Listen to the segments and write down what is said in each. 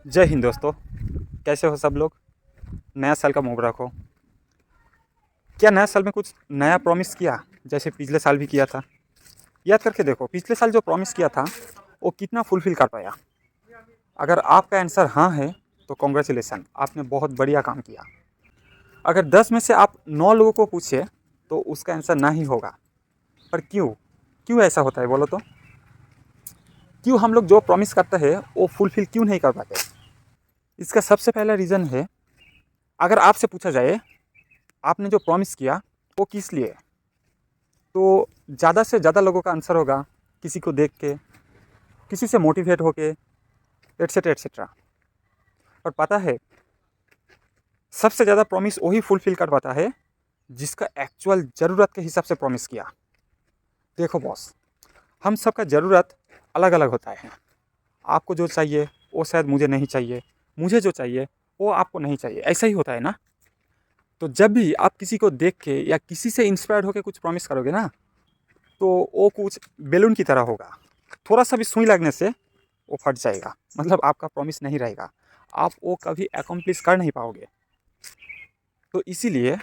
जय हिंद दोस्तों। कैसे हो सब लोग। नया साल का मुबारक हो। क्या नया साल में कुछ नया प्रॉमिस किया जैसे पिछले साल भी किया था? याद करके देखो पिछले साल जो प्रॉमिस किया था वो कितना फुलफिल कर पाया। अगर आपका आंसर हाँ है तो कॉन्ग्रेचुलेसन, आपने बहुत बढ़िया काम किया। अगर 10 में से आप 9 लोगों को पूछे तो उसका आंसर ना ही होगा। पर क्यों क्यों ऐसा होता है बोलो तो? क्यों हम लोग जो प्रॉमिस करते हैं वो फुलफिल क्यों नहीं कर पाते? इसका सबसे पहला रीज़न है, अगर आपसे पूछा जाए आपने जो प्रॉमिस किया वो किस लिए, तो ज़्यादा से ज़्यादा लोगों का आंसर होगा किसी को देख के, किसी से मोटिवेट होके, एट्सेट्रा एट्सेट्रा। और पता है सबसे ज़्यादा प्रॉमिस वही फुलफिल कर पाता है जिसका एक्चुअल ज़रूरत के हिसाब से प्रॉमिस किया। देखो बॉस, हम सबका ज़रूरत अलग अलग होता है। आपको जो चाहिए वो शायद मुझे नहीं चाहिए, मुझे जो चाहिए वो आपको नहीं चाहिए, ऐसा ही होता है ना। तो जब भी आप किसी को देख के या किसी से इंस्पायर्ड होकर कुछ प्रॉमिस करोगे ना, तो वो कुछ बैलून की तरह होगा। थोड़ा सा भी सुई लगने से वो फट जाएगा, मतलब आपका प्रॉमिस नहीं रहेगा, आप वो कभी अकम्प्लिश कर नहीं पाओगे। तो इसीलिए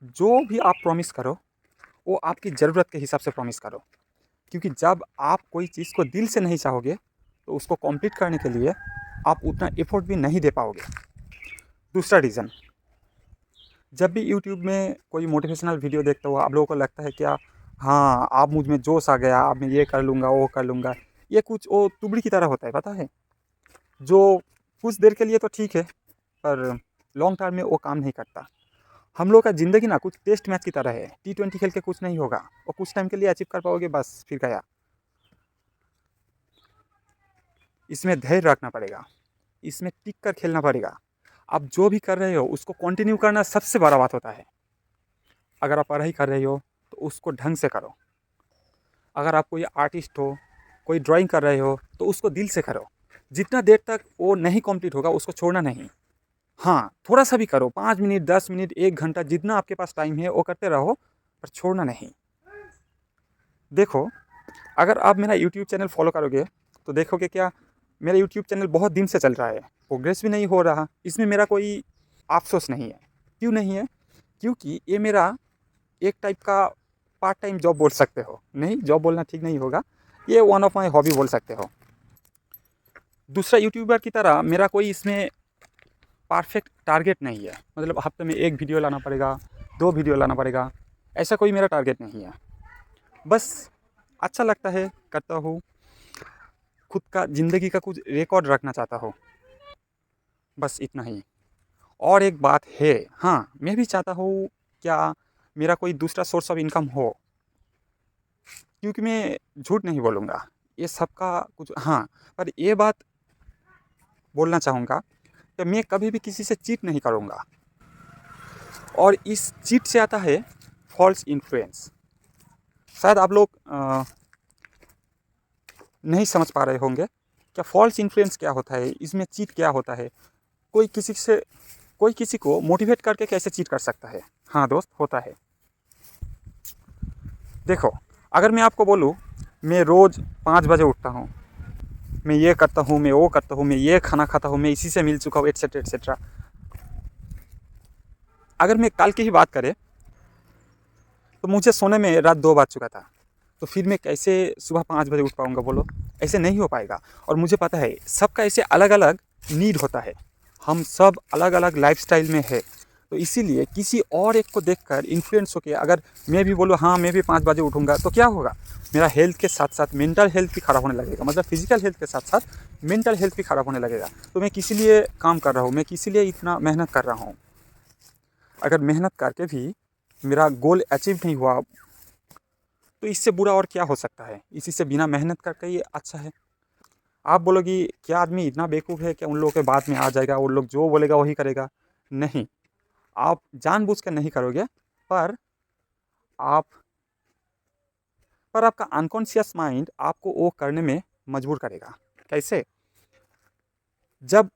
जो भी आप प्रॉमिस करो वो आपकी ज़रूरत के हिसाब से प्रॉमिस करो, क्योंकि जब आप कोई चीज़ को दिल से नहीं चाहोगे तो उसको कंप्लीट करने के लिए आप उतना एफर्ट भी नहीं दे पाओगे। दूसरा रीज़न, जब भी यूट्यूब में कोई मोटिवेशनल वीडियो देखते हो आप लोगों को लगता है क्या, हाँ आप मुझ में जोश आ गया, अब मैं ये कर लूँगा वो कर लूँगा। ये कुछ वो तुबड़ी की तरह होता है, पता है। जो कुछ देर के लिए तो ठीक है पर लॉन्ग टर्म में वो काम नहीं करता। हम लोग का ज़िंदगी ना कुछ टेस्ट मैच की तरह है, T20 खेल के कुछ नहीं होगा, वो कुछ टाइम के लिए अचीव कर पाओगे बस फिर गया। इसमें धैर्य रखना पड़ेगा, इसमें टिक कर खेलना पड़ेगा। आप जो भी कर रहे हो उसको कंटिन्यू करना सबसे बड़ा बात होता है। अगर आप पढ़ाई कर रहे हो तो उसको ढंग से करो। अगर आप कोई आर्टिस्ट हो, कोई ड्राइंग कर रहे हो तो उसको दिल से करो। जितना देर तक वो नहीं कंप्लीट होगा उसको छोड़ना नहीं। हाँ थोड़ा सा भी करो, 5 मिनट 10 मिनट 1 घंटा जितना आपके पास टाइम है वो करते रहो, पर छोड़ना नहीं। देखो अगर आप मेरा यूट्यूब चैनल फॉलो करोगे तो देखोगे क्या, मेरा यूट्यूब चैनल बहुत दिन से चल रहा है, प्रोग्रेस भी नहीं हो रहा। इसमें मेरा कोई अफसोस नहीं है। क्यों नहीं है? क्योंकि ये मेरा एक टाइप का पार्ट टाइम जॉब बोल सकते हो, नहीं जॉब बोलना ठीक नहीं होगा, ये वन ऑफ माई हॉबी बोल सकते हो। दूसरा यूट्यूबर की तरह मेरा कोई इसमें परफेक्ट टारगेट नहीं है, मतलब हफ्ते में 1 वीडियो लाना पड़ेगा, 2 वीडियो लाना पड़ेगा, ऐसा कोई मेरा टारगेट नहीं है। बस अच्छा लगता है करता हूँ, खुद का ज़िंदगी का कुछ रिकॉर्ड रखना चाहता हूँ, बस इतना ही। और एक बात है, हाँ मैं भी चाहता हूँ क्या मेरा कोई दूसरा सोर्स ऑफ इनकम हो, क्योंकि मैं झूठ नहीं बोलूँगा, ये सबका कुछ हाँ। पर ये बात बोलना चाहूँगा कि मैं कभी भी किसी से चीट नहीं करूँगा। और इस चीट से आता है फॉल्स इन्फ्लुएंस। शायद आप लोग नहीं समझ पा रहे होंगे क्या फॉल्स इन्फ्लुएंस क्या होता है, इसमें चीट क्या होता है। कोई किसी से कोई किसी को मोटिवेट करके कैसे चीट कर सकता है? हाँ दोस्त, होता है। देखो अगर मैं आपको बोलूँ मैं रोज़ 5 बजे उठता हूँ, मैं ये करता हूँ, मैं वो करता हूँ, मैं ये खाना खाता हूँ, मैं इसी से मिल चुका हूँ, एट्सेट्रा एट्सेट्रा। अगर मैं कल की ही बात करें तो मुझे सोने में रात 2 बज चुका था, तो फिर मैं कैसे सुबह 5 बजे उठ पाऊँगा बोलो? ऐसे नहीं हो पाएगा। और मुझे पता है सबका ऐसे अलग अलग नीड होता है, हम सब अलग अलग लाइफस्टाइल में है। तो इसीलिए किसी और एक को देखकर इन्फ्लुएंस होकर अगर मैं भी बोलूँ हाँ मैं भी 5 बजे उठूँगा, तो क्या होगा, मेरा हेल्थ के साथ साथ मेंटल हेल्थ भी ख़राब होने लगेगा, मतलब फिजिकल हेल्थ के साथ साथ मेंटल हेल्थ भी ख़राब होने लगेगा। तो मैं किसी लिए काम कर रहा हूँ, मैं किसी लिए इतना मेहनत कर रहा हूँ, अगर मेहनत करके भी मेरा गोल अचीव नहीं हुआ तो इससे बुरा और क्या हो सकता है? इसी से बिना मेहनत करके ही अच्छा है। आप बोलोगी क्या आदमी इतना बेवकूफ़ है कि उन लोगों के बाद में आ जाएगा, उन लोग जो बोलेगा वही करेगा? नहीं, आप जानबूझ कर नहीं करोगे, पर आप पर आपका अनकॉन्शियस माइंड आपको वो करने में मजबूर करेगा। कैसे? जब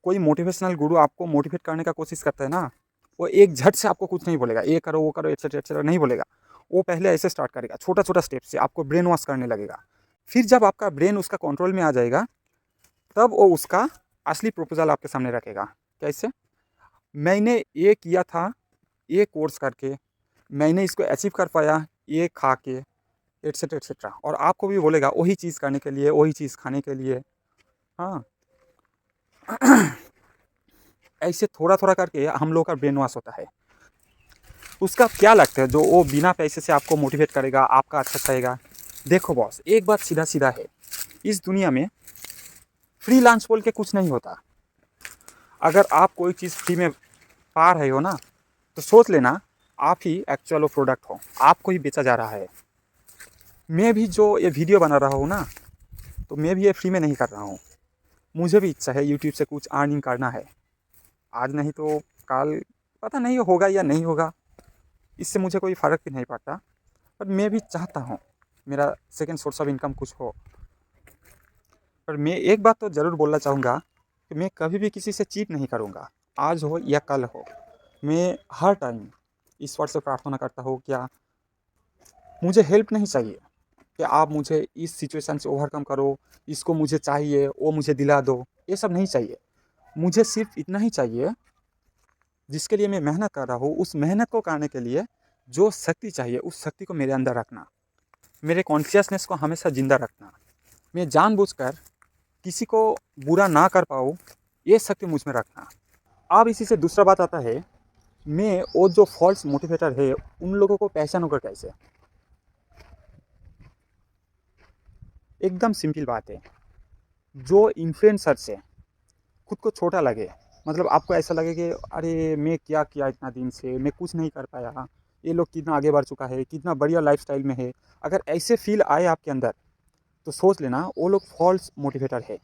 कोई मोटिवेशनल गुरु आपको मोटिवेट करने का कोशिश करता है ना, वो एक झट से आपको कुछ नहीं बोलेगा, ये करो वो करो एट्सेट्रा एट्सेट्रा नहीं बोलेगा। वो पहले ऐसे स्टार्ट करेगा, छोटा छोटा स्टेप से आपको ब्रेन वॉश करने लगेगा। फिर जब आपका ब्रेन उसका कंट्रोल में आ जाएगा तब वो उसका असली प्रपोजल आपके सामने रखेगा। कैसे? मैंने ये किया था, ये कोर्स करके, मैंने इसको अचीव कर पाया, ये खा के, एटसेट्रा एटसेट्रा। और आपको भी बोलेगा वही चीज़ करने के लिए, वही चीज़ खाने के लिए। हाँ, ऐसे थोड़ा-थोड़ा करके हम लोग का ब्रेन वॉश होता है। उसका क्या लगता है जो वो बिना पैसे से आपको मोटिवेट करेगा, आपका अच्छा करेगा? देखो बॉस, एक बात सीधा-सीधा है, इस दुनिया में फ्रीलांस बोल के कुछ नहीं होता। अगर आप कोई चीज़ फ्री में पा रहे हो ना, तो सोच लेना आप ही एक्चुअल वो प्रोडक्ट हो, आपको ही बेचा जा रहा है। मैं भी जो ये वीडियो बना रहा हूँ ना, तो मैं भी ये फ्री में नहीं कर रहा हूँ। मुझे भी इच्छा है यूट्यूब से कुछ अर्निंग करना है। आज नहीं तो कल, पता नहीं होगा या नहीं होगा, इससे मुझे कोई फ़र्क भी नहीं पड़ता। पर मैं भी चाहता हूँ मेरा सेकंड सोर्स ऑफ इनकम कुछ हो। पर मैं एक बात तो ज़रूर बोलना चाहूँगा कि मैं कभी भी किसी से चीट नहीं करूँगा, आज हो या कल हो। मैं हर टाइम ईश्वर से प्रार्थना करता हूँ, क्या मुझे हेल्प नहीं चाहिए कि आप मुझे इस सिचुएशन से ओवरकम करो, इसको मुझे चाहिए, वो मुझे दिला दो, ये सब नहीं चाहिए। मुझे सिर्फ इतना ही चाहिए, जिसके लिए मैं मेहनत कर रहा हूँ, उस मेहनत को करने के लिए जो शक्ति चाहिए, उस शक्ति को मेरे अंदर रखना, मेरे कॉन्शियसनेस को हमेशा ज़िंदा रखना। मैं जानबूझकर किसी को बुरा ना कर पाऊँ, ये शक्ति मुझ में रखना। अब इसी से दूसरा बात आता है, मैं वो जो फॉल्स मोटिवेटर है, उन लोगों को पहचानूँगा कैसे? एकदम सिंपल बात है, जो इन्फ्लुएंसर से खुद को छोटा लगे, मतलब आपको ऐसा लगे कि अरे मैं क्या किया इतना दिन से, मैं कुछ नहीं कर पाया, ये लोग कितना आगे बढ़ चुका है, कितना बढ़िया लाइफस्टाइल में है। अगर ऐसे फील आए आपके अंदर, तो सोच लेना वो लोग फॉल्स मोटिवेटर है।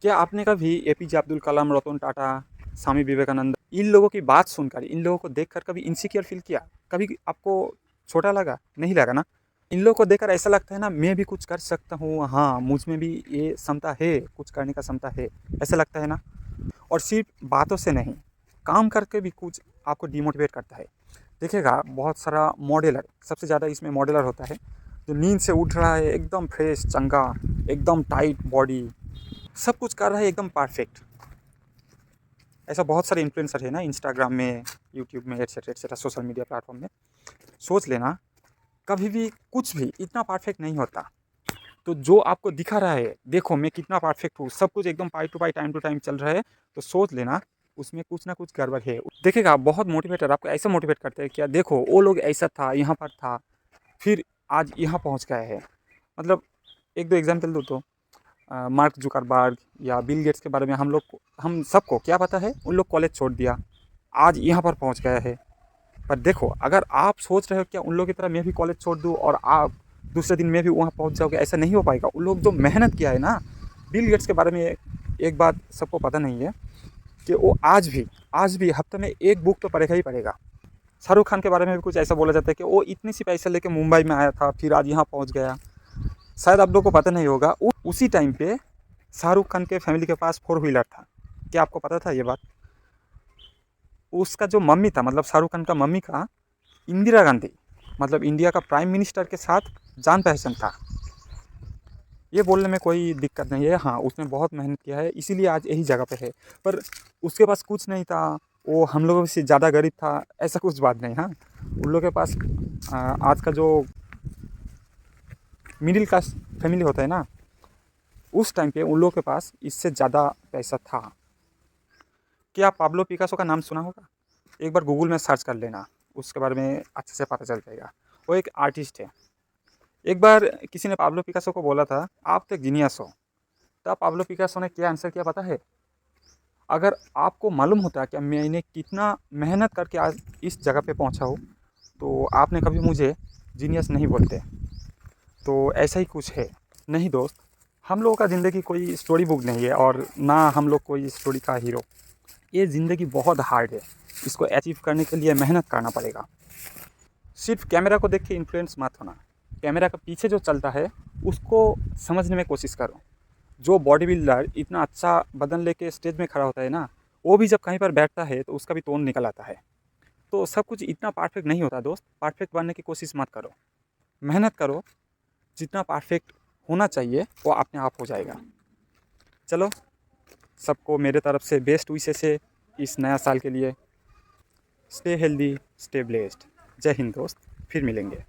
क्या आपने कभी एपीजे अब्दुल कलाम, रतन टाटा, स्वामी विवेकानंद, इन लोगों की बात सुनकर, इन लोगों को देखकर कभी इनसिक्योर फील किया? कभी आपको छोटा लगा? नहीं लगा ना? इन लोगों को देखकर ऐसा लगता है ना, मैं भी कुछ कर सकता हूँ, हाँ मुझ में भी ये क्षमता है, कुछ करने का क्षमता है, ऐसा लगता है ना? और सिर्फ बातों से नहीं, काम करके भी कुछ आपको डिमोटिवेट करता है। देखिएगा बहुत सारा मॉडलर, सबसे ज़्यादा इसमें मॉडलर होता है, जो नींद से उठ रहा है एकदम फ्रेश, चंगा, एकदम टाइट बॉडी, सब कुछ कर रहा है एकदम परफेक्ट। ऐसा बहुत सारे इन्फ्लुएंसर है ना, इंस्टाग्राम में, यूट्यूब में, etcetera etcetera, social media platform में। सोच लेना, कभी भी कुछ भी इतना परफेक्ट नहीं होता। तो जो आपको दिखा रहा है, देखो मैं कितना परफेक्ट हूँ, सब कुछ एकदम पाई टू टाइम चल रहा है, तो सोच लेना उसमें कुछ ना कुछ गड़बड़ है। देखिएगा बहुत मोटिवेटर आपको ऐसा मोटिवेट करते हैं, क्या देखो वो लोग ऐसा था, यहाँ पर था, फिर आज यहाँ पहुँच गए हैं। मतलब एक दो एग्जाम्पल दो तो, मार्क जुकरबर्ग या बिल गेट्स के बारे में हम सबको क्या पता है? उन लोग कॉलेज छोड़ दिया, आज यहाँ पर पहुँच गए हैं। पर देखो, अगर आप सोच रहे हो क्या उन लोगों की तरह मैं भी कॉलेज छोड़ दूँ और आप दूसरे दिन मैं भी वहाँ पहुँच जाओगे, ऐसा नहीं हो पाएगा। उन लोग जो मेहनत किया है ना, बिल गेट्स के बारे में एक बात सबको पता नहीं है कि वो आज भी हफ्ते में एक बुक तो पढ़ेगा ही पढ़ेगा। शाहरुख खान के बारे में भी कुछ ऐसा बोला जाता है कि वो इतनी सी पैसे लेके मुंबई में आया था, फिर आज यहाँ पहुँच गया। शायद आप लोग को पता नहीं होगा, उसी टाइम पे शाहरुख खान के फैमिली के पास 4 व्हीलर था। क्या आपको पता था ये बात? उसका जो मम्मी था, मतलब शाहरुख खान का मम्मी का, इंदिरा गांधी, मतलब इंडिया का प्राइम मिनिस्टर के साथ जान पहचान था। ये बोलने में कोई दिक्कत नहीं है, हाँ उसने बहुत मेहनत किया है, इसीलिए आज यही जगह पे है। पर उसके पास कुछ नहीं था, वो हम लोगों से ज़्यादा गरीब था, ऐसा कुछ बात नहीं। हाँ, उन लोगों के पास आज का जो मिडिल क्लास फैमिली होता है ना, उस टाइम पे उन लोगों के पास इससे ज़्यादा पैसा था। क्या पाब्लो पिकासो का नाम सुना होगा? एक बार गूगल में सर्च कर लेना, उसके बारे में अच्छे से पता चल जाएगा। वो एक आर्टिस्ट है। एक बार किसी ने पाब्लो पिकासो को बोला था, आप तो एक जीनियस हो। तब पाब्लो पिकासो ने क्या आंसर किया पता है? अगर आपको मालूम होता कि मैंने कितना मेहनत करके आज इस जगह पे पहुंचा हूँ, तो आपने कभी मुझे जीनियस नहीं बोलते। तो ऐसा ही कुछ है। नहीं दोस्त, हम लोगों का ज़िंदगी कोई स्टोरी बुक नहीं है, और ना हम लोग कोई स्टोरी का हीरो। ये ज़िंदगी बहुत हार्ड है, इसको अचीव करने के लिए मेहनत करना पड़ेगा। सिर्फ कैमरा को देख के इन्फ्लुएंस मत होना, कैमरा के पीछे जो चलता है उसको समझने में कोशिश करो। जो बॉडी बिल्डर इतना अच्छा बदन लेके स्टेज में खड़ा होता है ना, वो भी जब कहीं पर बैठता है तो उसका भी तोंद निकल आता है। तो सब कुछ इतना परफेक्ट नहीं होता दोस्त, परफेक्ट बनने की कोशिश मत करो, मेहनत करो, जितना परफेक्ट होना चाहिए वो अपने आप हो जाएगा। चलो, सबको मेरे तरफ से बेस्ट विशेस है इस नया साल के लिए। Stay healthy, stay blessed. जय हिंद दोस्त, फिर मिलेंगे।